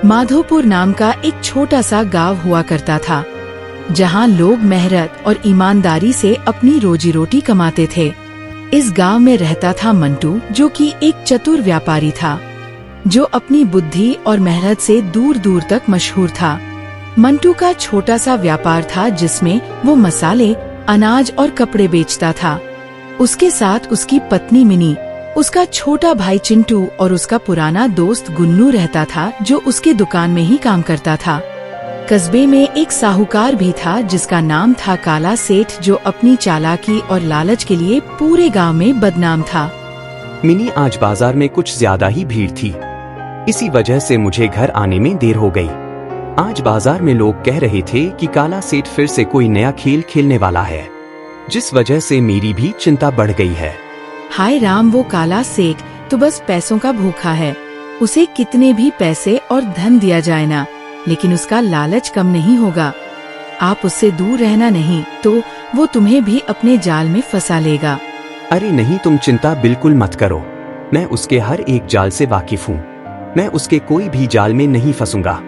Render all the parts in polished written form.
माधोपुर नाम का एक छोटा सा गांव हुआ करता था, जहां लोग मेहनत और ईमानदारी से अपनी रोजी रोटी कमाते थे। इस गांव में रहता था मंटू, जो कि एक चतुर व्यापारी था, जो अपनी बुद्धि और मेहनत से दूर दूर तक मशहूर था। मंटू का छोटा सा व्यापार था, जिसमें वो मसाले, अनाज और कपड़े बेचता था। उसके साथ उसकी पत्नी मिनी, उसका छोटा भाई चिंटू और उसका पुराना दोस्त गुन्नू रहता था, जो उसके दुकान में ही काम करता था। कस्बे में एक साहूकार भी था, जिसका नाम था काला सेठ, जो अपनी चालाकी और लालच के लिए पूरे गांव में बदनाम था। मिनी, आज बाजार में कुछ ज्यादा ही भीड़ थी, इसी वजह से मुझे घर आने में देर हो गई। आज बाजार में लोग कह रहे थे कि काला सेठ फिर से कोई नया खेल खेलने वाला है, जिस वजह से मेरी भी चिंता बढ़ गई है। हाय राम, वो काला सेठ तो बस पैसों का भूखा है। उसे कितने भी पैसे और धन दिया जाए ना, लेकिन उसका लालच कम नहीं होगा। आप उससे दूर रहना, नहीं तो वो तुम्हें भी अपने जाल में फंसा लेगा। अरे नहीं, तुम चिंता बिल्कुल मत करो, मैं उसके हर एक जाल से वाकिफ हूँ। मैं उसके कोई भी जाल में नहीं फंसूंगा।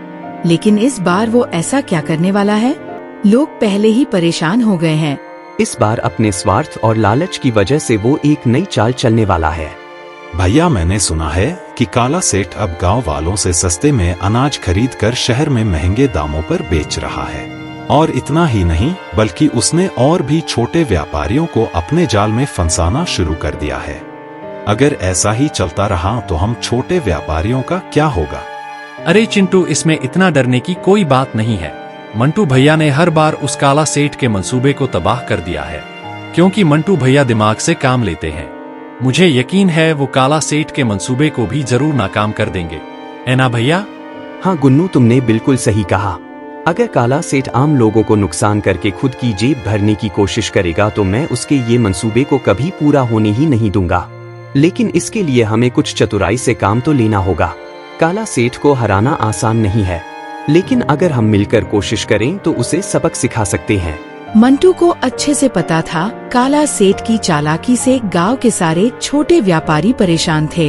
लेकिन इस बार वो ऐसा क्या करने वाला है? लोग पहले ही परेशान हो गए हैं। इस बार अपने स्वार्थ और लालच की वजह से वो एक नई चाल चलने वाला है। भैया, मैंने सुना है कि काला सेठ अब गांव वालों से सस्ते में अनाज खरीद कर शहर में महंगे दामों पर बेच रहा है। और इतना ही नहीं, बल्कि उसने और भी छोटे व्यापारियों को अपने जाल में फंसाना शुरू कर दिया है। अगर ऐसा ही चलता रहा तो हम छोटे व्यापारियों का क्या होगा? अरे चिंटू, इसमें इतना डरने की कोई बात नहीं है। मंटू भैया ने हर बार उस काला सेठ के मंसूबे को तबाह कर दिया है, क्योंकि मंटू भैया दिमाग से काम लेते हैं। मुझे यकीन है वो काला सेठ के मंसूबे को भी जरूर नाकाम कर देंगे, है ना भैया? हाँ गुन्नू, तुमने बिल्कुल सही कहा। अगर काला सेठ आम लोगों को नुकसान करके खुद की जेब भरने की कोशिश करेगा तो मैं उसके ये मंसूबे को कभी पूरा होने ही नहीं दूंगा। लेकिन इसके लिए हमें कुछ चतुराई से काम तो लेना होगा। काला सेठ को हराना आसान नहीं है, लेकिन अगर हम मिलकर कोशिश करें तो उसे सबक सिखा सकते हैं। मंटू को अच्छे से पता था, काला सेठ की चालाकी से गांव के सारे छोटे व्यापारी परेशान थे।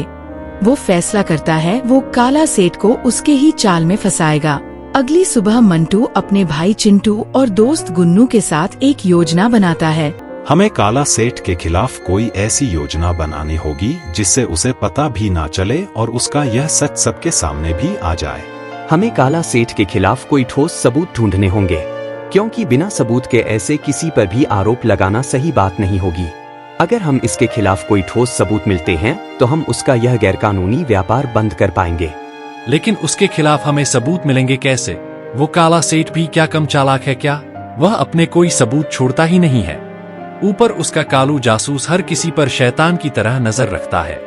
वो फैसला करता है, वो काला सेठ को उसके ही चाल में फंसाएगा। अगली सुबह मंटू अपने भाई चिंटू और दोस्त गुन्नू के साथ एक योजना बनाता है। हमें काला सेठ के खिलाफ कोई ऐसी योजना बनानी होगी जिससे उसे पता भी ना चले और उसका यह सच सबके सामने भी आ जाए। हमें काला सेठ के खिलाफ कोई ठोस सबूत ढूंढने होंगे, क्योंकि बिना सबूत के ऐसे किसी पर भी आरोप लगाना सही बात नहीं होगी। अगर हम इसके खिलाफ कोई ठोस सबूत मिलते हैं तो हम उसका यह गैरकानूनी व्यापार बंद कर पाएंगे। लेकिन उसके खिलाफ हमें सबूत मिलेंगे कैसे? वो काला सेठ भी क्या कम चालाक है क्या? वह अपने कोई सबूत छोड़ता ही नहीं है। ऊपर उसका कालू जासूस हर किसी पर शैतान की तरह नजर रखता है।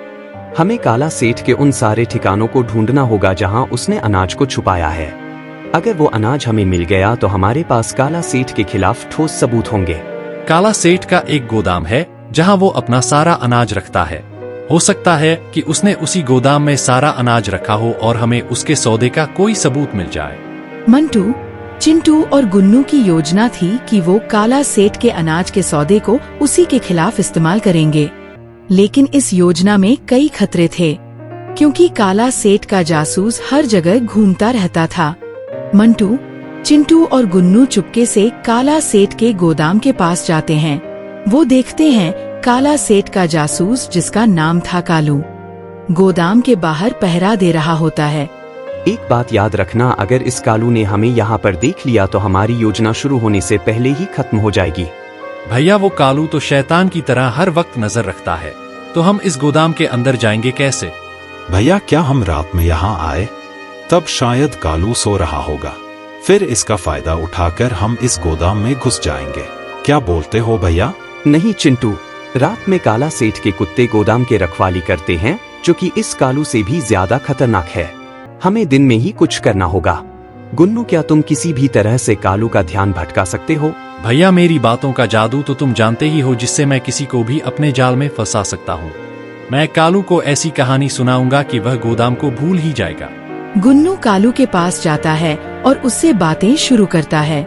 हमें काला सेठ के उन सारे ठिकानों को ढूंढना होगा जहां उसने अनाज को छुपाया है। अगर वो अनाज हमें मिल गया तो हमारे पास काला सेठ के खिलाफ ठोस सबूत होंगे। काला सेठ का एक गोदाम है जहां वो अपना सारा अनाज रखता है। हो सकता है कि उसने उसी गोदाम में सारा अनाज रखा हो और हमें उसके सौदे का कोई सबूत मिल जाए। मंटू, चिंटू और गुन्नू की योजना थी कि वो काला सेठ के अनाज के सौदे को उसी के खिलाफ इस्तेमाल करेंगे। लेकिन इस योजना में कई खतरे थे, क्योंकि काला सेठ का जासूस हर जगह घूमता रहता था। मंटू, चिंटू और गुन्नू चुपके से काला सेठ के गोदाम के पास जाते हैं। वो देखते हैं काला सेठ का जासूस, जिसका नाम था कालू, गोदाम के बाहर पहरा दे रहा होता है। एक बात याद रखना, अगर इस कालू ने हमें यहाँ पर देख लिया तो हमारी योजना शुरू होने से पहले ही खत्म हो जाएगी। भैया, वो कालू तो शैतान की तरह हर वक्त नजर रखता है, तो हम इस गोदाम के अंदर जाएंगे कैसे? भैया, क्या हम रात में यहाँ आए? तब शायद कालू सो रहा होगा, फिर इसका फायदा उठाकर हम इस गोदाम में घुस जाएंगे। क्या बोलते हो भैया? नहीं चिंटू, रात में काला सेठ के कुत्ते गोदाम के रखवाली करते हैं, जो कि इस कालू से भी ज्यादा खतरनाक है। हमें दिन में ही कुछ करना होगा। गुन्नू, क्या तुम किसी भी तरह से कालू का ध्यान भटका सकते हो? भैया, मेरी बातों का जादू तो तुम जानते ही हो, जिससे मैं किसी को भी अपने जाल में फंसा सकता हूँ। मैं कालू को ऐसी कहानी सुनाऊंगा कि वह गोदाम को भूल ही जाएगा। गुन्नू कालू के पास जाता है और उससे बातें शुरू करता है।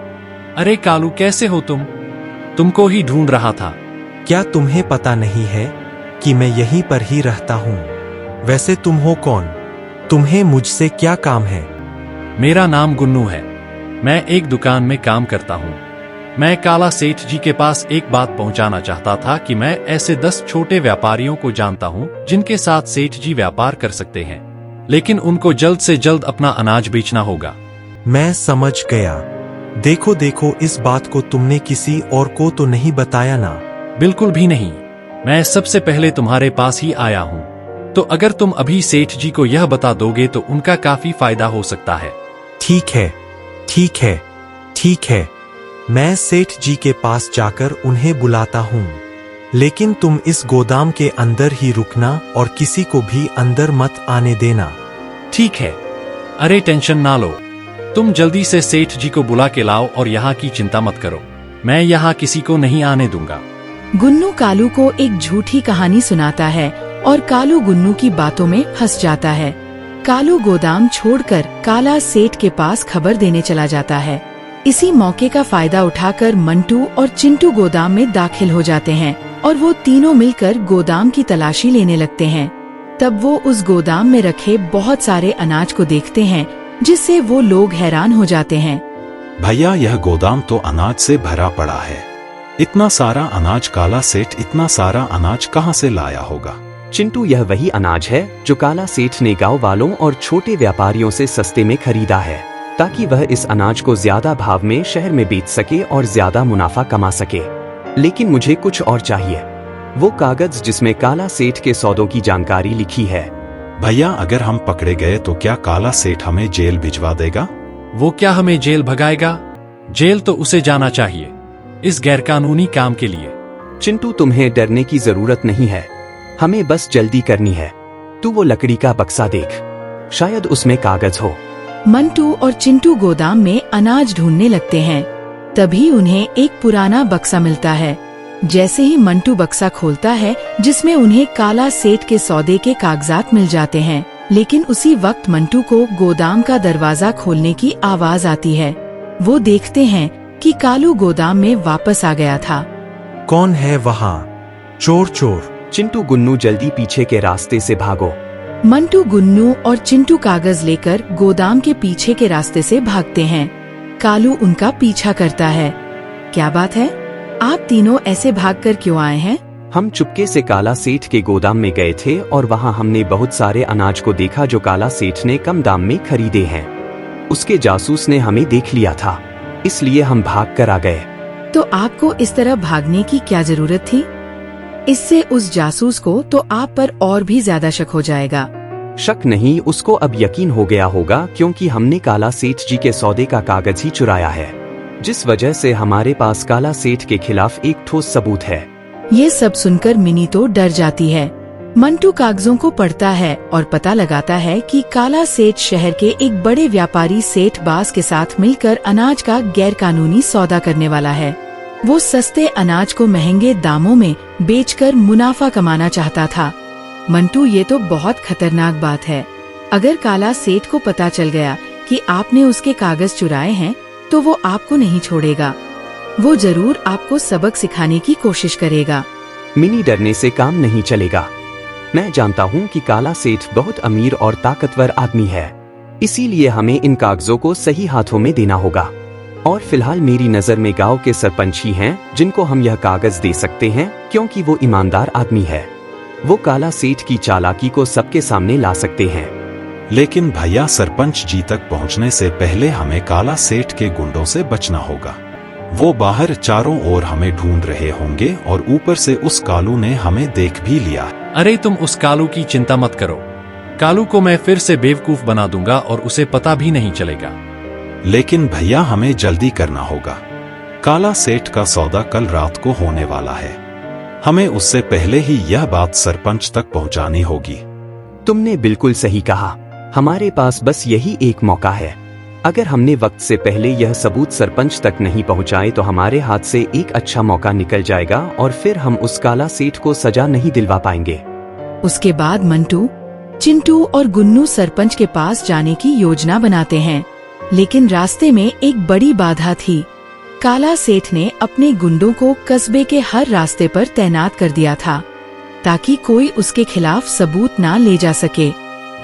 अरे कालू, कैसे हो तुम? तुमको ही ढूंढ रहा था। क्या तुम्हें पता नहीं है कि मैं यहीं पर ही रहता हूँ? वैसे तुम हो कौन? तुम्हें मुझसे क्या काम है? मेरा नाम गुन्नू है। मैं एक दुकान में काम करता हूँ। मैं काला सेठ जी के पास एक बात पहुँचाना चाहता था कि मैं ऐसे 10 छोटे व्यापारियों को जानता हूँ जिनके साथ सेठ जी व्यापार कर सकते हैं, लेकिन उनको जल्द से जल्द अपना अनाज बेचना होगा। मैं समझ गया। देखो देखो, इस बात को तुमने किसी और को तो नहीं बताया ना? बिल्कुल भी नहीं। मैं सबसे पहले तुम्हारे पास ही आया हूँ, तो अगर तुम अभी सेठ जी को यह बता दोगे तो उनका काफी फायदा हो सकता है। ठीक है, ठीक है, ठीक है। मैं सेठ जी के पास जाकर उन्हें बुलाता हूँ, लेकिन तुम इस गोदाम के अंदर ही रुकना और किसी को भी अंदर मत आने देना। ठीक है। अरे टेंशन ना लो, तुम जल्दी से सेठ जी को बुला के लाओ और यहाँ की चिंता मत करो। मैं यहाँ किसी को नहीं आने दूंगा। गुन्नू कालू को एक झूठी कहानी सुनाता है और कालू गुन्नू की बातों में फंस जाता है। कालू गोदाम छोड़कर काला सेठ के पास खबर देने चला जाता है। इसी मौके का फायदा उठाकर मंटू और चिंटू गोदाम में दाखिल हो जाते हैं और वो तीनों मिलकर गोदाम की तलाशी लेने लगते हैं। तब वो उस गोदाम में रखे बहुत सारे अनाज को देखते हैं, जिससे वो लोग हैरान हो जाते हैं। भैया, यह गोदाम तो अनाज से भरा पड़ा है। इतना सारा अनाज काला सेठ इतना सारा अनाज कहाँ से लाया होगा? चिंटू, यह वही अनाज है जो काला सेठ ने गांव वालों और छोटे व्यापारियों से सस्ते में खरीदा है, ताकि वह इस अनाज को ज्यादा भाव में शहर में बेच सके और ज्यादा मुनाफा कमा सके। लेकिन मुझे कुछ और चाहिए, वो कागज जिसमें काला सेठ के सौदों की जानकारी लिखी है। भैया, अगर हम पकड़े गए तो क्या काला सेठ हमें जेल भिजवा देगा? वो क्या हमें जेल भगाएगा? जेल तो उसे जाना चाहिए, इस गैरकानूनी काम के लिए। चिंटू, तुम्हें डरने की जरूरत नहीं है, हमें बस जल्दी करनी है। तू वो लकड़ी का बक्सा देख, शायद उसमें कागज हो। मंटू और चिंटू गोदाम में अनाज ढूंढने लगते हैं। तभी उन्हें एक पुराना बक्सा मिलता है। जैसे ही मंटू बक्सा खोलता है, जिसमें उन्हें काला सेठ के सौदे के कागजात मिल जाते हैं, लेकिन उसी वक्त मंटू को गोदाम का दरवाजा खोलने की आवाज आती है। वो देखते हैं कि कालू गोदाम में वापस आ गया था। कौन है वहाँ? चोर चोर। चिंटू, गुन्नू, जल्दी पीछे के रास्ते से भागो। मंटू, गुन्नू और चिंटू कागज लेकर गोदाम के पीछे के रास्ते से भागते हैं। कालू उनका पीछा करता है। क्या बात है, आप तीनों ऐसे भागकर क्यों आए हैं? हम चुपके से काला सेठ के गोदाम में गए थे और वहाँ हमने बहुत सारे अनाज को देखा जो काला सेठ ने कम दाम में खरीदे हैं। उसके जासूस ने हमें देख लिया था, इसलिए हम भाग कर आ गए। तो आपको इस तरह भागने की क्या जरूरत थी? इससे उस जासूस को तो आप पर और भी ज्यादा शक हो जाएगा। शक नहीं, उसको अब यकीन हो गया होगा, क्योंकि हमने काला सेठ जी के सौदे का कागज ही चुराया है, जिस वजह से हमारे पास काला सेठ के खिलाफ एक ठोस सबूत है। ये सब सुनकर मिनी तो डर जाती है। मंटू कागजों को पढ़ता है और पता लगाता है कि काला सेठ शहर के एक बड़े व्यापारी सेठ बास के साथ मिलकर अनाज का गैरकानूनी सौदा करने वाला है। वो सस्ते अनाज को महंगे दामों में बेचकर मुनाफा कमाना चाहता था। मंटू, ये तो बहुत खतरनाक बात है। अगर काला सेठ को पता चल गया कि आपने उसके कागज चुराए हैं, तो वो आपको नहीं छोड़ेगा। वो जरूर आपको सबक सिखाने की कोशिश करेगा। मिनी, डरने से काम नहीं चलेगा। मैं जानता हूँ कि काला सेठ बहुत अमीर और ताकतवर आदमी है, इसीलिए हमें इन कागजों को सही हाथों में देना होगा। और फिलहाल मेरी नजर में गांव के सरपंच ही हैं जिनको हम यह कागज दे सकते हैं, क्योंकि वो ईमानदार आदमी है। वो काला सेठ की चालाकी को सबके सामने ला सकते हैं। लेकिन भैया, सरपंच जी तक पहुंचने से पहले हमें काला सेठ के गुंडों से बचना होगा। वो बाहर चारों ओर हमें ढूंढ रहे होंगे और ऊपर से उस कालू ने हमें देख भी लिया। अरे तुम उस कालू की चिंता मत करो। कालू को मैं फिर से बेवकूफ बना दूंगा और उसे पता भी नहीं चलेगा। लेकिन भैया, हमें जल्दी करना होगा। काला सेठ का सौदा कल रात को होने वाला है। हमें उससे पहले ही यह बात सरपंच तक पहुंचानी होगी। तुमने बिल्कुल सही कहा, हमारे पास बस यही एक मौका है। अगर हमने वक्त से पहले यह सबूत सरपंच तक नहीं पहुंचाए तो हमारे हाथ से एक अच्छा मौका निकल जाएगा और फिर हम उस काला सेठ को सजा नहीं दिलवा पाएंगे। उसके बाद मंटू, चिंटू और गुन्नू सरपंच के पास जाने की योजना बनाते हैं, लेकिन रास्ते में एक बड़ी बाधा थी। काला सेठ ने अपने गुंडों को कस्बे के हर रास्ते पर तैनात कर दिया था, ताकि कोई उसके खिलाफ सबूत ना ले जा सके।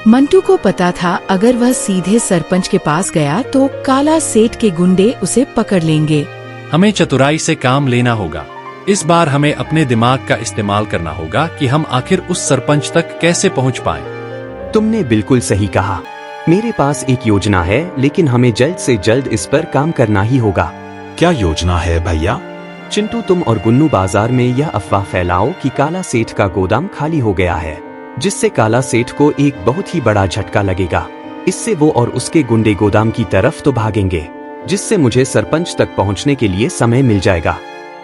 मंटू को पता था अगर वह सीधे सरपंच के पास गया तो काला सेठ के गुंडे उसे पकड़ लेंगे। हमें चतुराई से काम लेना होगा। इस बार हमें अपने दिमाग का इस्तेमाल करना होगा कि हम आखिर उस सरपंच तक कैसे पहुंच पाएं। तुमने बिल्कुल सही कहा। मेरे पास एक योजना है, लेकिन हमें जल्द से जल्द इस पर काम करना ही होगा। क्या योजना है भैया? चिंटू, तुम और गुन्नू बाजार में यह अफवाह फैलाओ कि काला सेठ का गोदाम खाली हो गया है, जिससे काला सेठ को एक बहुत ही बड़ा झटका लगेगा। इससे वो और उसके गुंडे गोदाम की तरफ तो भागेंगे, जिससे मुझे सरपंच तक पहुंचने के लिए समय मिल जाएगा।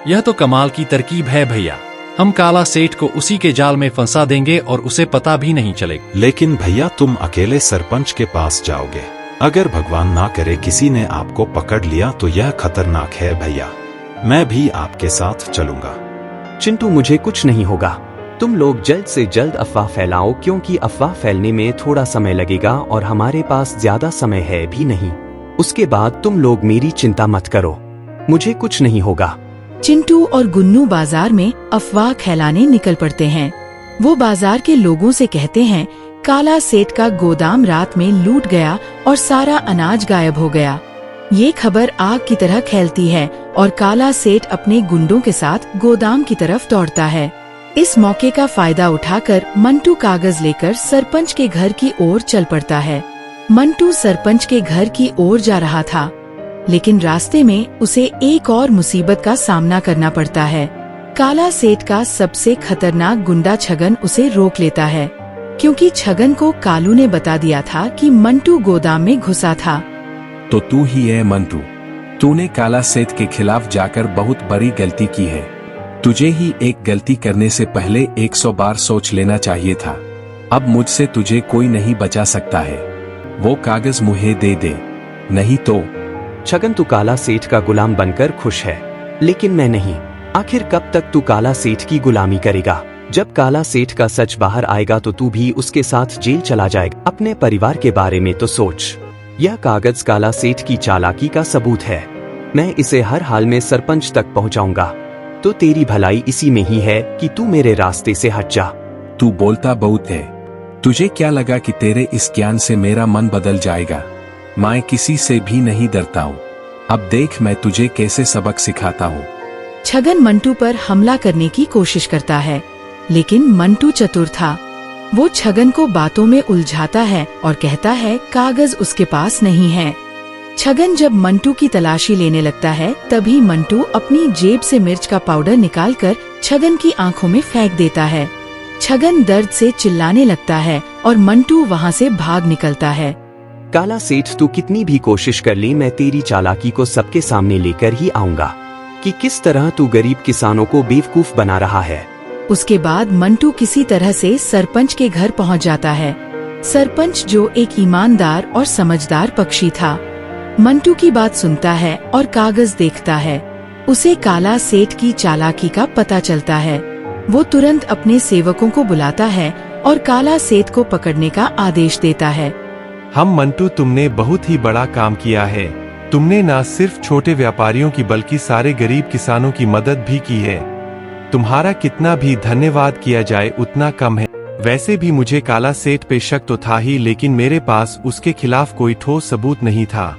यह तो कमाल की तरकीब है भैया। हम काला सेठ को उसी के जाल में फंसा देंगे और उसे पता भी नहीं चलेगा। लेकिन भैया, तुम अकेले सरपंच के पास जाओगे। अगर भगवान ना करे किसी ने आपको पकड़ लिया तो यह खतरनाक है भैया। मैं भी आपके साथ चलूंगा। चिंटू, मुझे कुछ नहीं होगा। तुम लोग जल्द से जल्द अफवाह फैलाओ, क्योंकि अफवाह फैलने में थोड़ा समय लगेगा और हमारे पास ज्यादा समय है भी नहीं। उसके बाद तुम लोग मेरी चिंता मत करो, मुझे कुछ नहीं होगा। चिंटू और गुन्नू बाजार में अफवाह फैलाने निकल पड़ते हैं। वो बाजार के लोगों से कहते हैं काला सेठ का गोदाम रात में लूट गया और सारा अनाज गायब हो गया। ये खबर आग की तरह फैलती है और काला सेठ अपने गुंडों के साथ गोदाम की तरफ दौड़ता है। इस मौके का फायदा उठाकर मंटू कागज लेकर सरपंच के घर की ओर चल पड़ता है। मंटू सरपंच के घर की ओर जा रहा था, लेकिन रास्ते में उसे एक और मुसीबत का सामना करना पड़ता है। काला सेठ का सबसे खतरनाक गुंडा छगन उसे रोक लेता है, क्योंकि छगन को कालू ने बता दिया था कि मंटू गोदाम में घुसा था। तो तू ही है मंटू। तूने काला सेठ के खिलाफ जाकर बहुत बड़ी गलती की है। तुझे ही एक गलती करने से पहले 100 बार सोच लेना चाहिए था। अब मुझसे तुझे कोई नहीं बचा सकता है। वो कागज मुझे दे दे, नहीं तो। छगन, तू काला सेठ का गुलाम बनकर खुश है, लेकिन मैं नहीं। आखिर कब तक तू काला सेठ की गुलामी करेगा? जब काला सेठ का सच बाहर आएगा तो तू भी उसके साथ जेल चला जाएगा। अपने परिवार के बारे में तो सोच। यह कागज काला सेठ की चालाकी का सबूत है। मैं इसे हर हाल में सरपंच तक पहुंचाऊंगा। तो तेरी भलाई इसी में ही है कि तू मेरे रास्ते से हट जा। तू बोलता बहुत है। तुझे क्या लगा कि तेरे इस ज्ञान से मेरा मन बदल जाएगा? मैं किसी से भी नहीं डरता हूँ। अब देख मैं तुझे कैसे सबक सिखाता हूँ। छगन मंटू पर हमला करने की कोशिश करता है, लेकिन मंटू चतुर था। वो छगन को बातों में उलझाता है और कहता है कागज उसके पास नहीं है। छगन जब मंटू की तलाशी लेने लगता है, तभी मंटू अपनी जेब से मिर्च का पाउडर निकालकर छगन की आंखों में फेंक देता है। छगन दर्द से चिल्लाने लगता है और मंटू वहाँ से भाग निकलता है। काला सेठ, तू कितनी भी कोशिश कर ले, मैं तेरी चालाकी को सबके सामने लेकर ही आऊंगा कि किस तरह तू गरीब किसानों को बेवकूफ बना रहा है। उसके बाद मंटू किसी तरह से सरपंच के घर पहुंच जाता है। सरपंच, जो एक ईमानदार और समझदार पक्षी था, मंटू की बात सुनता है और कागज देखता है। उसे काला सेठ की चालाकी का पता चलता है। वो तुरंत अपने सेवकों को बुलाता है और काला सेठ को पकड़ने का आदेश देता है। हम मंटू, तुमने बहुत ही बड़ा काम किया है। तुमने न सिर्फ छोटे व्यापारियों की बल्कि सारे गरीब किसानों की मदद भी की है। तुम्हारा कितना भी धन्यवाद किया जाए उतना कम है। वैसे भी मुझे काला सेठ पे शक तो था ही, लेकिन मेरे पास उसके खिलाफ कोई ठोस सबूत नहीं था।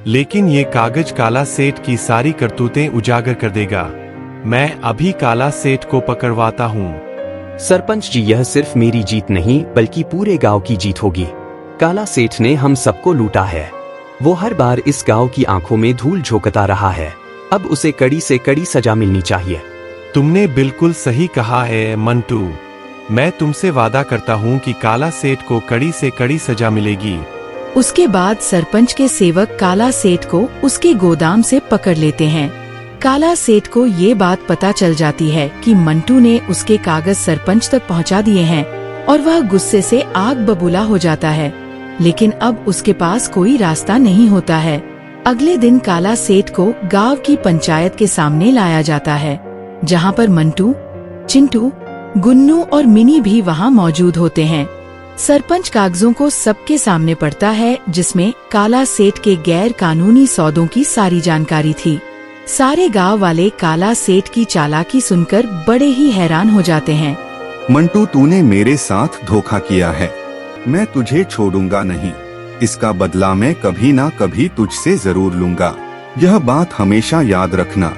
लेकिन ये कागज काला सेठ की सारी करतूतें उजागर कर देगा। मैं अभी काला सेठ को पकड़वाता हूँ। सरपंच जी, यह सिर्फ मेरी जीत नहीं बल्कि पूरे गांव की जीत होगी। काला सेठ ने हम सबको लूटा है। वो हर बार इस गांव की आंखों में धूल झोंकता रहा है। अब उसे कड़ी से कड़ी सजा मिलनी चाहिए। तुमने बिल्कुल सही कहा है मंटू। मैं तुमसे वादा करता हूँ कि काला सेठ को कड़ी से कड़ी सजा मिलेगी। उसके बाद सरपंच के सेवक काला सेठ को उसके गोदाम से पकड़ लेते हैं। काला सेठ को ये बात पता चल जाती है कि मंटू ने उसके कागज सरपंच तक पहुंचा दिए हैं और वह गुस्से से आग बबूला हो जाता है। लेकिन अब उसके पास कोई रास्ता नहीं होता है। अगले दिन काला सेठ को गांव की पंचायत के सामने लाया जाता है, जहां पर मंटू, चिंटू, गुन्नू और मिनी भी वहां मौजूद होते हैं। सरपंच कागजों को सबके सामने पढ़ता है, जिसमें काला सेठ के गैर कानूनी सौदों की सारी जानकारी थी। सारे गांव वाले काला सेठ की चालाकी सुनकर बड़े ही हैरान हो जाते हैं। मंटू, तूने मेरे साथ धोखा किया है। मैं तुझे छोड़ूंगा नहीं। इसका बदला मैं कभी ना कभी तुझसे जरूर लूंगा। यह बात हमेशा याद रखना।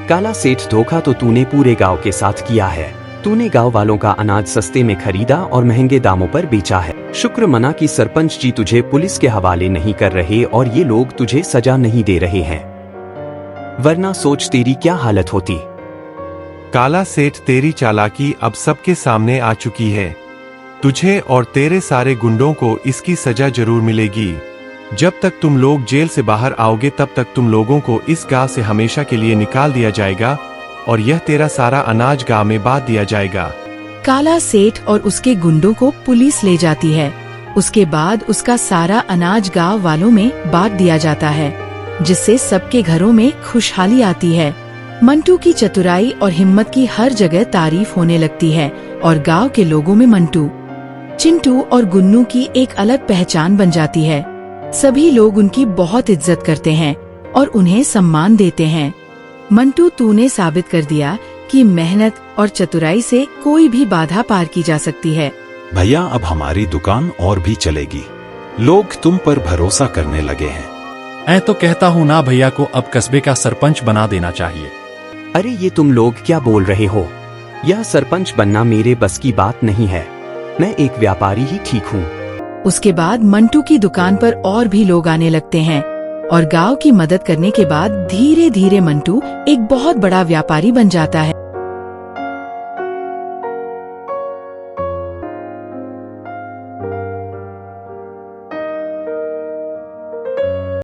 काला सेठ, धोखा तो तूने पूरे गांव के साथ किया है। तूने गांव वालों का अनाज सस्ते में खरीदा और महंगे दामों पर बेचा है। शुक्र मना कि सरपंच जी तुझे पुलिस के हवाले नहीं कर रहे और ये लोग तुझे सजा नहीं दे रहे हैं, वरना सोच तेरी क्या हालत होती। काला सेठ, तेरी चालाकी अब सबके सामने आ चुकी है। तुझे और तेरे सारे गुंडों को इसकी सजा जरूर मिलेगी। जब तक तुम लोग जेल से बाहर आओगे तब तक तुम लोगों को इस गांव से हमेशा के लिए निकाल दिया जाएगा और यह तेरा सारा अनाज गांव में बांट दिया जाएगा। काला सेठ और उसके गुंडों को पुलिस ले जाती है। उसके बाद उसका सारा अनाज गांव वालों में बांट दिया जाता है, जिससे सबके घरों में खुशहाली आती है। मंटू की चतुराई और हिम्मत की हर जगह तारीफ होने लगती है और गांव के लोगों में मंटू, चिंटू और गुन्नू की एक अलग पहचान बन जाती है। सभी लोग उनकी बहुत इज्जत करते हैं और उन्हें सम्मान देते हैं। मंटू, तूने साबित कर दिया कि मेहनत और चतुराई से कोई भी बाधा पार की जा सकती है। भैया, अब हमारी दुकान और भी चलेगी। लोग तुम पर भरोसा करने लगे हैं। मैं तो कहता हूँ ना, भैया को अब कस्बे का सरपंच बना देना चाहिए। अरे ये तुम लोग क्या बोल रहे हो? यह सरपंच बनना मेरे बस की बात नहीं है। मैं एक व्यापारी ही ठीक हूँ। उसके बाद मंटू की दुकान पर और भी लोग आने लगते हैं और गांव की मदद करने के बाद धीरे धीरे मंटू एक बहुत बड़ा व्यापारी बन जाता है।